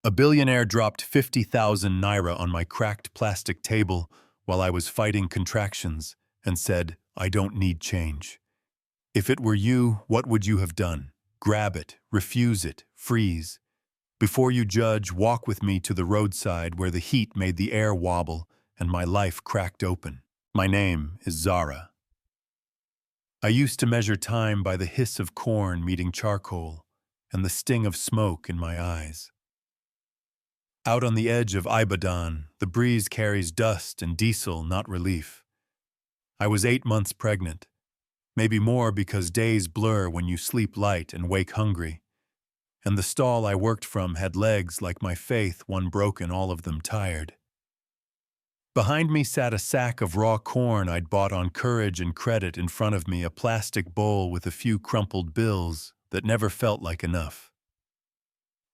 A billionaire dropped 50,000 naira on my cracked plastic table while I was fighting contractions and said, "I don't need change." If it were you, what would you have done? Grab it, refuse it, freeze. Before you judge, walk with me to the roadside where the heat made the air wobble and my life cracked open. My name is Zara. I used to measure time by the hiss of corn meeting charcoal and the sting of smoke in my eyes. Out on the edge of Ibadan, the breeze carries dust and diesel, not relief. I was 8 months pregnant, maybe more because days blur when you sleep light and wake hungry. And the stall I worked from had legs like my faith, one broken, all of them tired. Behind me sat a sack of raw corn I'd bought on courage and credit, in front of me a plastic bowl with a few crumpled bills that never felt like enough.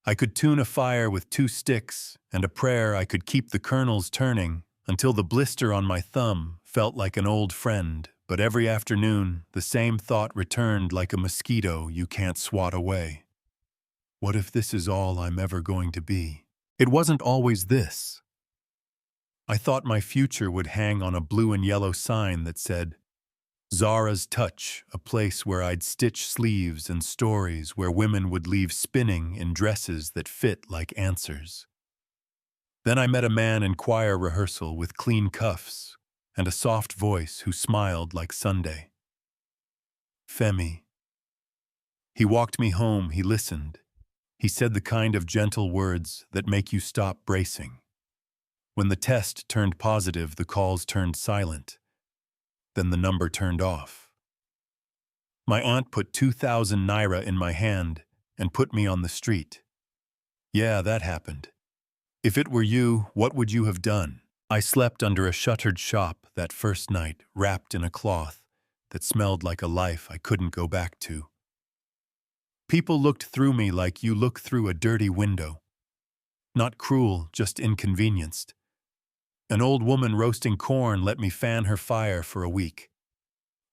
I could tune a fire with 2 sticks and a prayer I could keep the kernels turning until the blister on my thumb felt like an old friend, but every afternoon the same thought returned like a mosquito you can't swat away. What if this is all I'm ever going to be? It wasn't always this. I thought my future would hang on a blue and yellow sign that said, Zara's Touch, a place where I'd stitch sleeves and stories where women would leave spinning in dresses that fit like answers. Then I met a man in choir rehearsal with clean cuffs and a soft voice who smiled like Sunday. Femi. He walked me home, he listened. He said the kind of gentle words that make you stop bracing. When the test turned positive, the calls turned silent. Then the number turned off. My aunt put 2,000 naira in my hand and put me on the street. Yeah, that happened. If it were you, what would you have done? I slept under a shuttered shop that first night, wrapped in a cloth that smelled like a life I couldn't go back to. People looked through me like you look through a dirty window. Not cruel, just inconvenienced. An old woman roasting corn let me fan her fire for a week.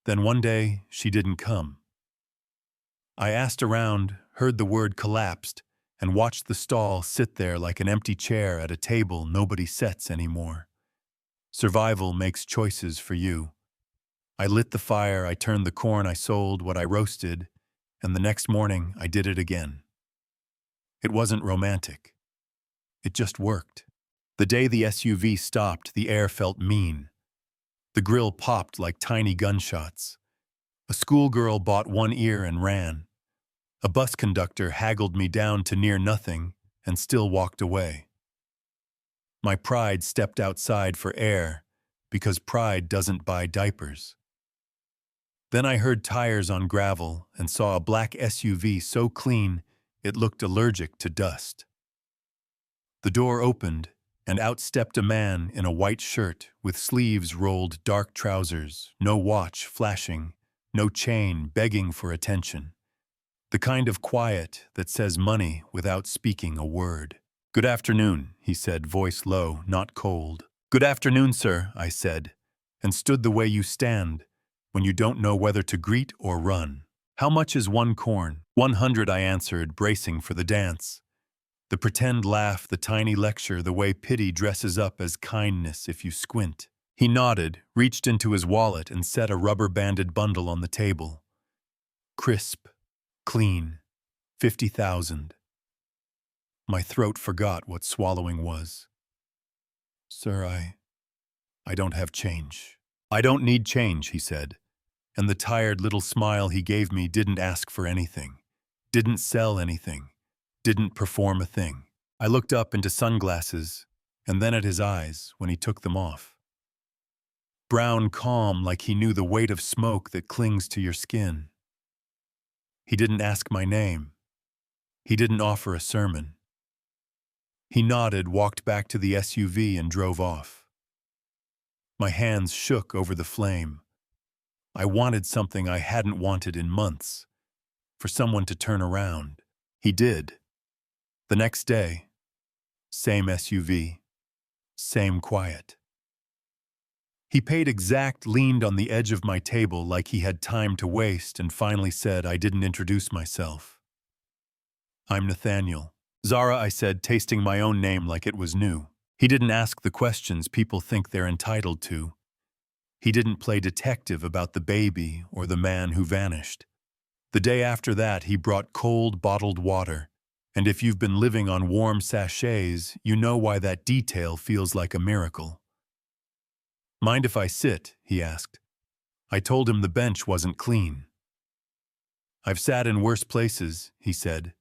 Then one day, she didn't come. I asked around, heard the word collapsed, and watched the stall sit there like an empty chair at a table nobody sets anymore. Survival makes choices for you. I lit the fire, I turned the corn I sold, what I roasted, and the next morning I did it again. It wasn't romantic. It just worked. The day the SUV stopped, the air felt mean. The grill popped like tiny gunshots. A schoolgirl bought one ear and ran. A bus conductor haggled me down to near nothing and still walked away. My pride stepped outside for air because pride doesn't buy diapers. Then I heard tires on gravel and saw a black SUV so clean it looked allergic to dust. The door opened, and out stepped a man in a white shirt with sleeves rolled, dark trousers, no watch flashing, no chain, begging for attention. The kind of quiet that says money without speaking a word. "Good afternoon," he said, voice low, not cold. "Good afternoon, sir," I said, and stood the way you stand when you don't know whether to greet or run. "How much is 1 corn?" 100, I answered, bracing for the dance. The pretend laugh, the tiny lecture, the way pity dresses up as kindness if you squint. He nodded, reached into his wallet, and set a rubber-banded bundle on the table. Crisp, clean, 50,000. My throat forgot what swallowing was. "Sir, I don't have change." "I don't need change," he said, and the tired little smile he gave me didn't ask for anything, didn't sell anything. Didn't perform a thing. I looked up into sunglasses, and then at his eyes when he took them off. Brown calm, like he knew the weight of smoke that clings to your skin. He didn't ask my name. He didn't offer a sermon. He nodded, walked back to the SUV, and drove off. My hands shook over the flame. I wanted something I hadn't wanted in months, for someone to turn around. He did. The next day, same SUV, same quiet. He paid exact, leaned on the edge of my table like he had time to waste, and finally said I didn't introduce myself. "I'm Nathaniel." Zara, I said, tasting my own name like it was new. He didn't ask the questions people think they're entitled to. He didn't play detective about the baby or the man who vanished. The day after that, he brought cold, bottled water. And if you've been living on warm sachets, you know why that detail feels like a miracle. Mind if I sit? He asked. I told him the bench wasn't clean. I've sat in worse places, he said,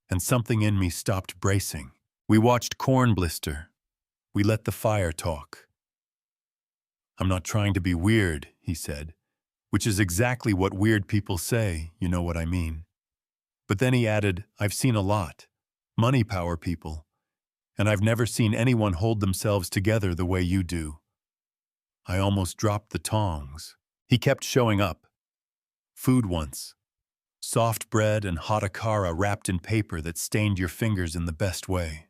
and something in me stopped bracing. We watched corn blister. We let the fire talk. I'm not trying to be weird, he said, which is exactly what weird people say, you know what I mean. But then he added, I've seen a lot. Money power people. And I've never seen anyone hold themselves together the way you do. I almost dropped the tongs. He kept showing up. Food once. Soft bread and hot akara wrapped in paper that stained your fingers in the best way.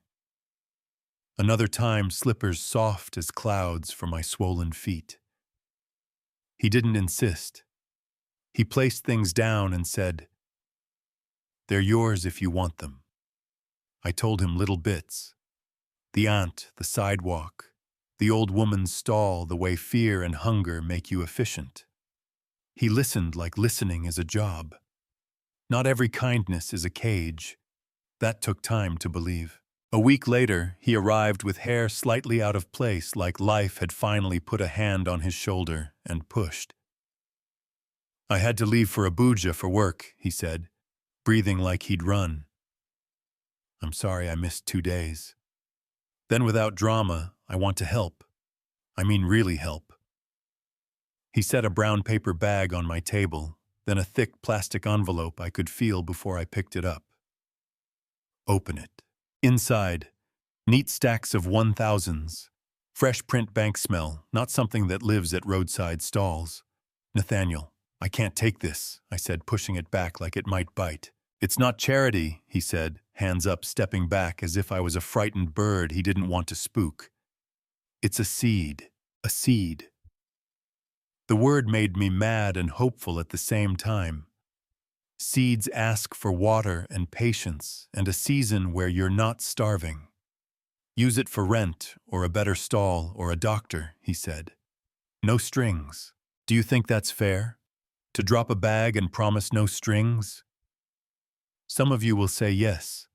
Another time, slippers soft as clouds for my swollen feet. He didn't insist. He placed things down and said, they're yours if you want them. I told him little bits. The ant, the sidewalk, the old woman's stall, the way fear and hunger make you efficient. He listened like listening is a job. Not every kindness is a cage. That took time to believe. A week later, he arrived with hair slightly out of place, like life had finally put a hand on his shoulder and pushed. I had to leave for Abuja for work, he said, breathing like he'd run. I'm sorry I missed 2 days. Then without drama, I want to help. I mean really help. He set a brown paper bag on my table, then a thick plastic envelope I could feel before I picked it up. Open it. Inside, neat stacks of 1000s. Fresh print bank smell, not something that lives at roadside stalls. Nathaniel, I can't take this, I said, pushing it back like it might bite. It's not charity, he said, hands up, stepping back as if I was a frightened bird he didn't want to spook. It's a seed. A seed. The word made me mad and hopeful at the same time. Seeds ask for water and patience and a season where you're not starving. Use it for rent or a better stall or a doctor, he said. No strings. Do you think that's fair? To drop a bag and promise no strings? Some of you will say yes.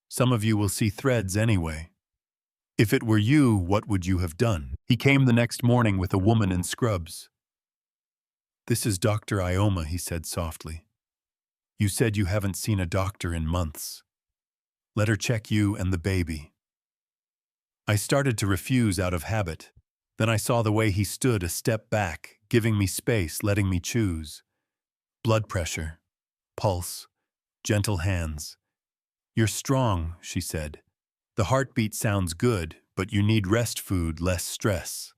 Some of you will see threads anyway. If it were you, what would you have done? He came the next morning with a woman in scrubs. This is Dr. Ioma, he said softly. You said you haven't seen a doctor in months. Let her check you and the baby. I started to refuse out of habit. Then I saw the way he stood a step back, giving me space, letting me choose. Blood pressure, pulse, gentle hands. You're strong, she said. The heartbeat sounds good, but you need rest food, less stress.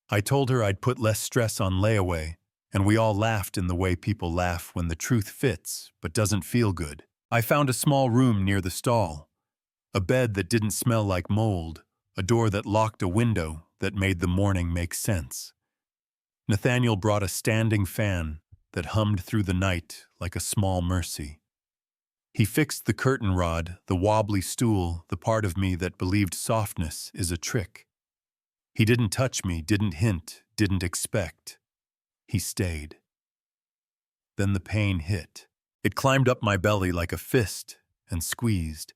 I told her I'd put less stress on layaway, and we all laughed in the way people laugh when the truth fits but doesn't feel good. I found a small room near the stall. A bed that didn't smell like mold, a door that locked a window that made the morning make sense. Nathaniel brought a standing fan that hummed through the night like a small mercy. He fixed the curtain rod, the wobbly stool, the part of me that believed softness is a trick. He didn't touch me, didn't hint, didn't expect. He stayed. Then the pain hit. It climbed up my belly like a fist and squeezed.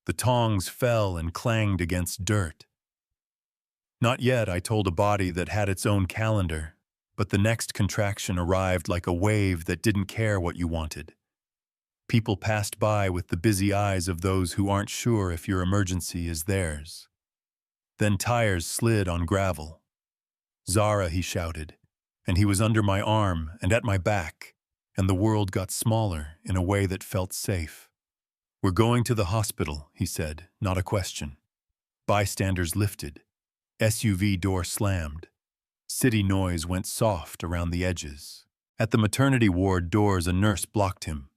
The tongs fell and clanged against dirt. Not yet, I told a body that had its own calendar, but the next contraction arrived like a wave that didn't care what you wanted. People passed by with the busy eyes of those who aren't sure if your emergency is theirs. Then tires slid on gravel. Zara, he shouted, and he was under my arm and at my back, and the world got smaller in a way that felt safe. We're going to the hospital, he said, not a question. Bystanders lifted. SUV door slammed. City noise went soft around the edges. At the maternity ward doors, a nurse blocked him.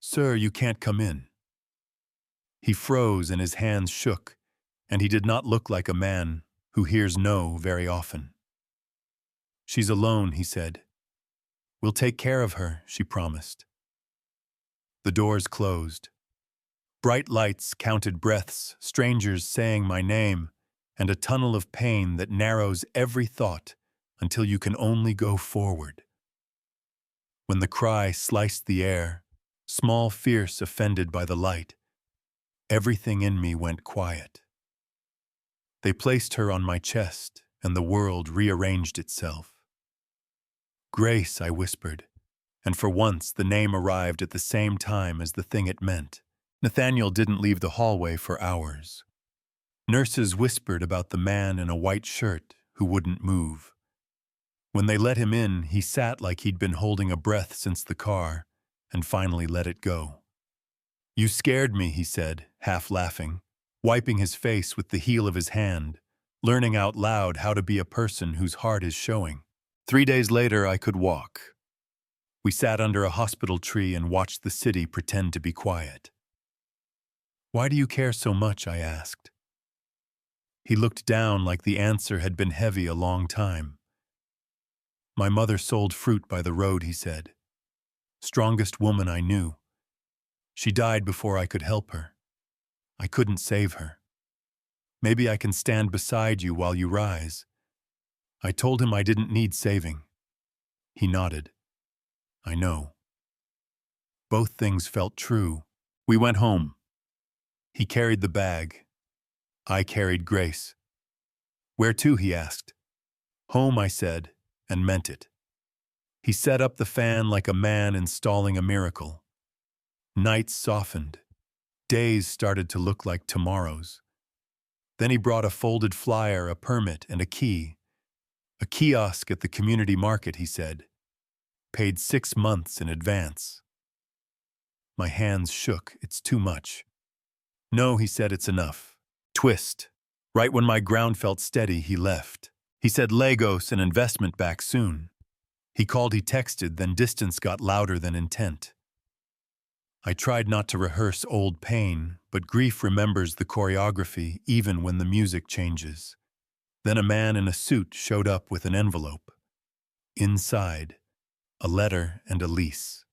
Sir, you can't come in. He froze and his hands shook, and he did not look like a man who hears no very often. She's alone, he said. We'll take care of her, she promised. The doors closed. Bright lights counted breaths, strangers saying my name, and a tunnel of pain that narrows every thought until you can only go forward. When the cry sliced the air, small, fierce, offended by the light, everything in me went quiet. They placed her on my chest, and the world rearranged itself. Grace, I whispered, and for once the name arrived at the same time as the thing it meant. Nathaniel didn't leave the hallway for hours. Nurses whispered about the man in a white shirt who wouldn't move. When they let him in, he sat like he'd been holding a breath since the car, and finally let it go. "You scared me," he said, half laughing, wiping his face with the heel of his hand, learning out loud how to be a person whose heart is showing. 3 days later, I could walk. We sat under a hospital tree and watched the city pretend to be quiet. "Why do you care so much?" I asked. He looked down like the answer had been heavy a long time. "My mother sold fruit by the road," he said. "Strongest woman I knew. She died before I could help her. I couldn't save her. Maybe I can stand beside you while you rise." I told him I didn't need saving. He nodded. "I know." Both things felt true. We went home. He carried the bag. I carried Grace. "Where to?" he asked. "Home," I said, and meant it. He set up the fan like a man installing a miracle. Nights softened. Days started to look like tomorrows. Then he brought a folded flyer, a permit, and a key. "A kiosk at the community market," he said. "Paid 6 months in advance." My hands shook. "It's too much." "No," he said, "it's enough." Twist. Right when my ground felt steady, he left. He said Lagos and investment back soon. He called, he texted, then distance got louder than intent. I tried not to rehearse old pain, but grief remembers the choreography even when the music changes. Then a man in a suit showed up with an envelope. Inside, a letter and a lease.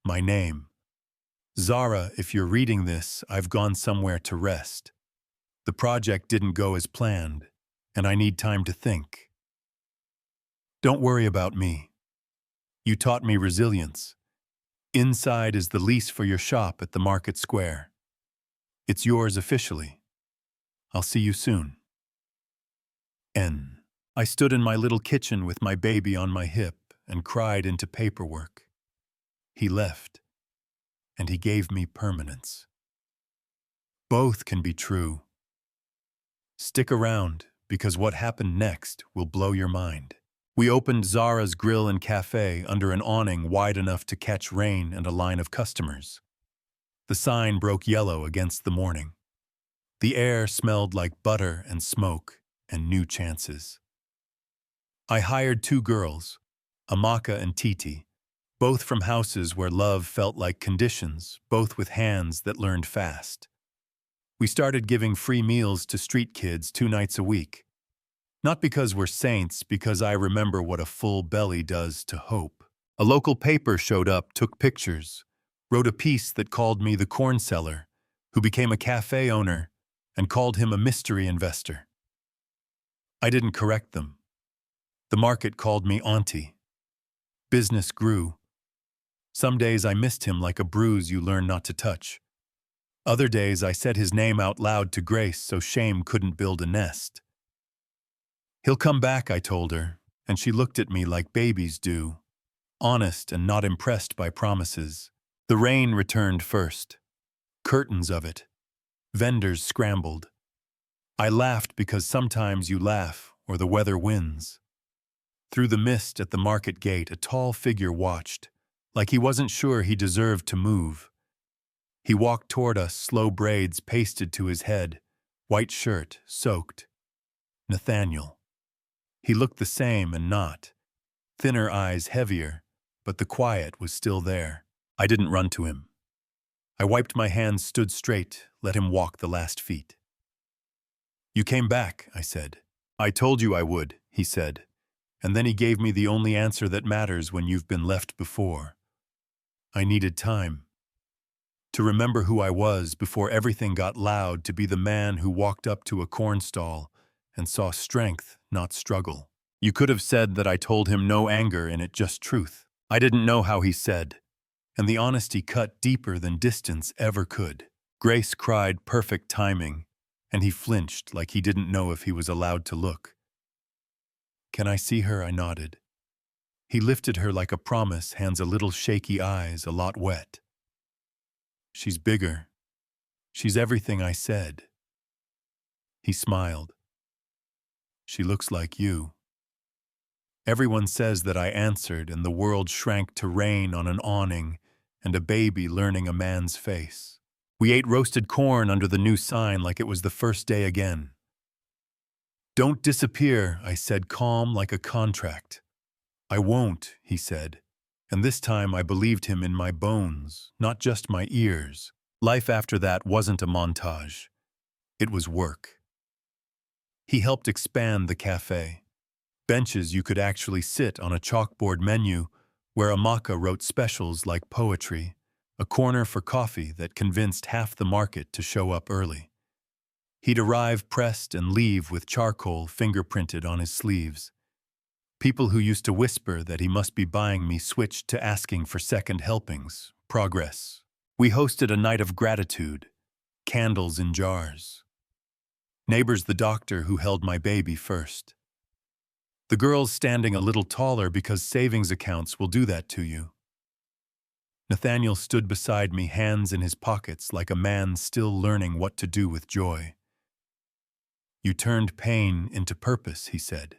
My name. "Zara, if you're reading this, I've gone somewhere to rest. The project didn't go as planned, and I need time to think. Don't worry about me. You taught me resilience. Inside is the lease for your shop at the market square. It's yours officially. I'll see you soon. N." I stood in my little kitchen with my baby on my hip and cried into paperwork. He left, and he gave me permanence. Both can be true. Stick around, because what happened next will blow your mind. We opened Zara's Grill and Cafe under an awning wide enough to catch rain and a line of customers. The sign broke yellow against the morning. The air smelled like butter and smoke and new chances. I hired 2 girls, Amaka and Titi, both from houses where love felt like conditions, both with hands that learned fast. We started giving free meals to street kids 2 nights a week. Not because we're saints, because I remember what a full belly does to hope. A local paper showed up, took pictures, wrote a piece that called me the corn seller, who became a cafe owner, and called him a mystery investor. I didn't correct them. The market called me auntie. Business grew. Some days I missed him like a bruise you learn not to touch. Other days I said his name out loud to Grace so shame couldn't build a nest. "He'll come back," I told her, and she looked at me like babies do, honest and not impressed by promises. The rain returned first. Curtains of it. Vendors scrambled. I laughed because sometimes you laugh or the weather wins. Through the mist at the market gate, a tall figure watched, like he wasn't sure he deserved to move. He walked toward us, slow braids pasted to his head, white shirt, soaked. Nathaniel. He looked the same and not. Thinner eyes, heavier, but the quiet was still there. I didn't run to him. I wiped my hands, stood straight, let him walk the last feet. "You came back," I said. "I told you I would," he said, and then he gave me the only answer that matters when you've been left before. I needed time. To remember who I was before everything got loud, to be the man who walked up to a corn stall and saw strength, not struggle. You could have said that I told him no anger in it, just truth. I didn't know how he said, and the honesty cut deeper than distance ever could. Grace cried perfect timing, and he flinched like he didn't know if he was allowed to look. "Can I see her?" I nodded. He lifted her like a promise, hands a little shaky, eyes a lot wet. "She's bigger. She's everything I said." He smiled. "She looks like you." Everyone says that I answered, and the world shrank to rain on an awning and a baby learning a man's face. We ate roasted corn under the new sign like it was the first day again. "Don't disappear," I said, calm like a contract. "I won't," he said, and this time I believed him in my bones, not just my ears. Life after that wasn't a montage. It was work. He helped expand the cafe. Benches you could actually sit on, a chalkboard menu where Amaka wrote specials like poetry, a corner for coffee that convinced half the market to show up early. He'd arrive pressed and leave with charcoal fingerprinted on his sleeves. People who used to whisper that he must be buying me switched to asking for second helpings. Progress. We hosted a night of gratitude, candles in jars. Neighbors the doctor who held my baby first. The girls standing a little taller because savings accounts will do that to you. Nathaniel stood beside me, hands in his pockets like a man still learning what to do with joy. "You turned pain into purpose," he said.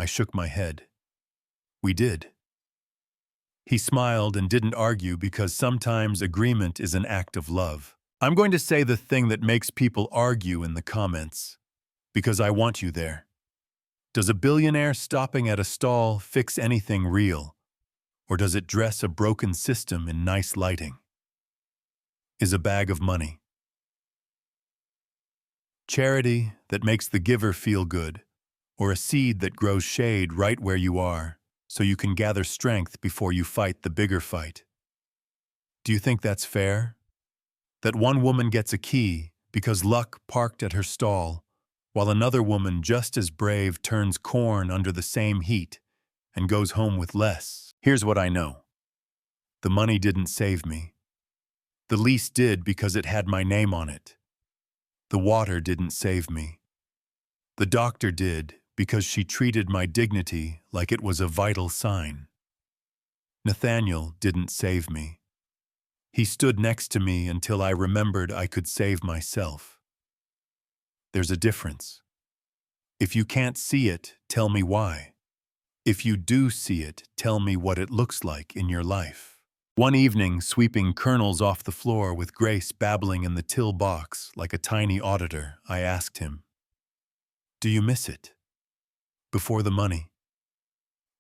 I shook my head. "We did." He smiled and didn't argue, because sometimes agreement is an act of love. I'm going to say the thing that makes people argue in the comments, because I want you there. Does a billionaire stopping at a stall fix anything real, or does it dress a broken system in nice lighting? Is a bag of money charity that makes the giver feel good, or a seed that grows shade right where you are, so you can gather strength before you fight the bigger fight? Do you think that's fair? That one woman gets a key because luck parked at her stall, while another woman just as brave turns corn under the same heat and goes home with less? Here's what I know. The money didn't save me. The lease did, because it had my name on it. The water didn't save me. The doctor did, because she treated my dignity like it was a vital sign. Nathaniel didn't save me. He stood next to me until I remembered I could save myself. There's a difference. If you can't see it, tell me why. If you do see it, tell me what it looks like in your life. One evening, sweeping kernels off the floor with Grace babbling in the till box like a tiny auditor, I asked him, "Do you miss it? Before the money?"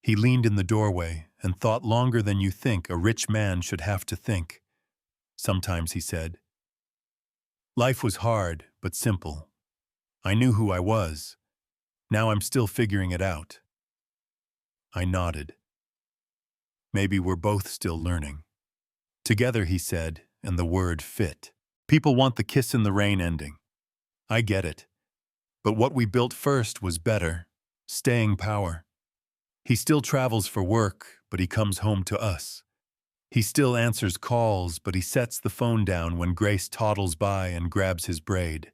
He leaned in the doorway and thought longer than you think a rich man should have to think. "Sometimes," he said. "Life was hard, but simple. I knew who I was. Now I'm still figuring it out." I nodded. "Maybe we're both still learning." "Together," he said, and the word fit. People want the kiss in the rain ending. I get it. But what we built first was better. Staying power. He still travels for work, but he comes home to us. He still answers calls, but he sets the phone down when Grace toddles by and grabs his braid.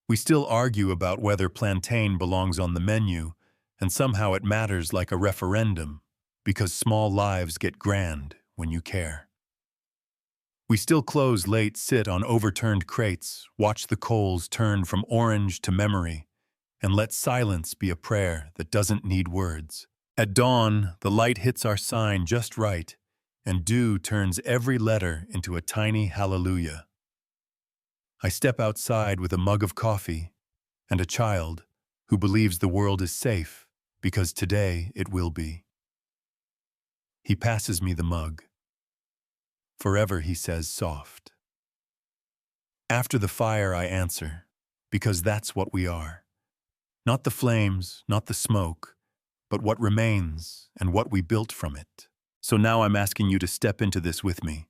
We still argue about whether plantain belongs on the menu, and somehow it matters like a referendum, because small lives get grand when you care. We still close late, sit on overturned crates, watch the coals turn from orange to memory, and let silence be a prayer that doesn't need words. At dawn, the light hits our sign just right, and dew turns every letter into a tiny hallelujah. I step outside with a mug of coffee and a child who believes the world is safe because today it will be. He passes me the mug. "Forever," he says, soft. After the fire, I answer, because that's what we are. Not the flames, not the smoke, but what remains and what we built from it. So now I'm asking you to step into this with me.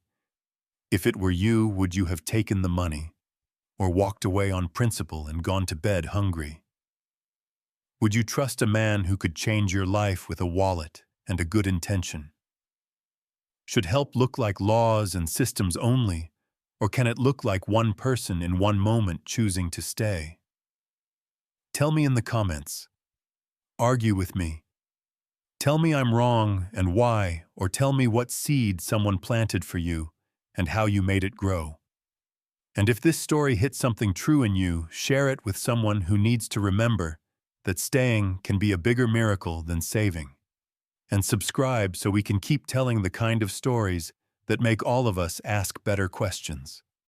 If it were you, would you have taken the money, or walked away on principle and gone to bed hungry? Would you trust a man who could change your life with a wallet and a good intention? Should help look like laws and systems only, or can it look like one person in one moment choosing to stay? Tell me in the comments. Argue with me. Tell me I'm wrong and why, or tell me what seed someone planted for you and how you made it grow. And if this story hit something true in you, share it with someone who needs to remember that staying can be a bigger miracle than saving. And subscribe so we can keep telling the kind of stories that make all of us ask better questions.